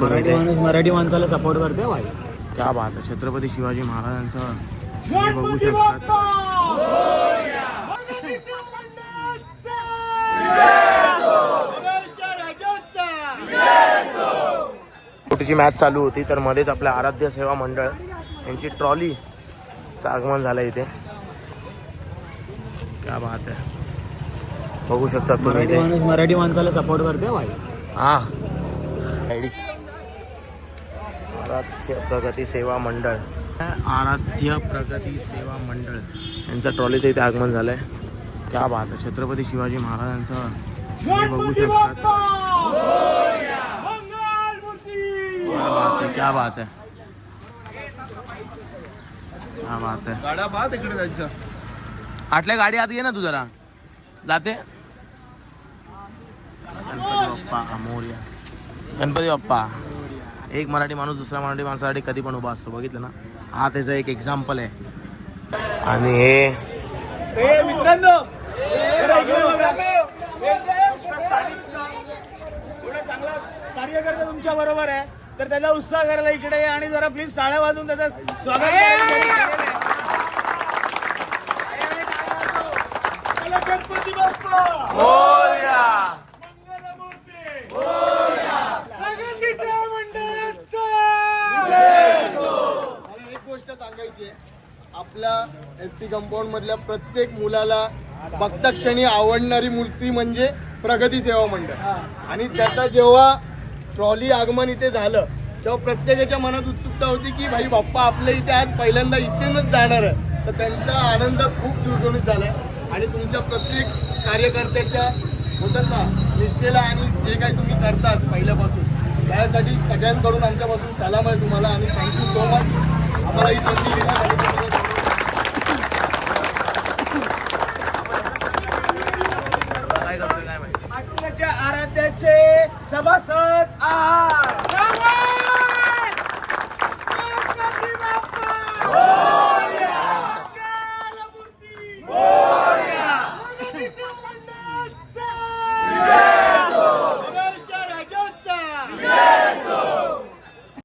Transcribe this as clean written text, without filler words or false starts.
मराठी माणसाला सपोर्ट करते भाई. क्या बात आहे. छत्रपती शिवाजी महाराजांचं हे बघू शकतात. छोटीशी मॅच चालू होती तर मध्येच आपल्या आराध्य सेवा मंडळ यांची ट्रॉलीचं आगमन झालं इथे. क्या बात आहे. बघू शकता तुम्ही इथे. मराठी माणसाला सपोर्ट करते भाई. हा आराध्य प्रगती सेवा मंडळ, आराध्य प्रगती सेवा मंडळ यांचं ट्रॉलीचं इथे आगमन झालंय. क्या बात आहे. छत्रपती शिवाजी महाराजांचं हे बघू शकतात. क्या बात आहे. क्या बात आहे. गाड्या पाहत इकडे जायचं. आटल्या गाडी आत घे ना तू जरा जाते. गणपती बाप्पा मोरया. गणपती बाप्पा. एक मराठी माणूस दुसऱ्या मराठी माणसासाठी कधी पण उभा असतो. बघितलं ना, हा त्याचं एक एक्झाम्पल आहे. आणि हे मित्रांनो चांगला कार्यकर्ता तुमच्या बरोबर आहे तर त्याला उत्साह करायला इकडे आणि जरा प्लीज टाळ्या वाजून त्याचं स्वागत गणपती बाप्पा मोरया. एक गोष्ट सांगायची आहे. आपल्या SP कंपाऊंड मधल्या प्रत्येक मुलाला बघता क्षणी आवडणारी मूर्ती म्हणजे प्रगती सेवा मंडळ. आणि त्याचा जेव्हा ट्रॉली आगमन इथे झालं तेव्हा प्रत्येकाच्या मनात उत्सुकता होती की भाई बाप्पा आपल्या इथे आज पहिल्यांदा इथूनच जाणार आहे. तर त्यांचा आनंद खूप द्विगुणित झालाय. आणि तुमच्या प्रत्येक कार्यकर्त्याच्या होतात ना निष्ठेला आणि जे काही तुम्ही करतात पहिल्यापासून त्यासाठी सगळ्यांकडून आमच्यापासून सलाम आहे तुम्हाला. आणि थँक्यू सो मच आम्हाला ही संधी देण्यासाठी.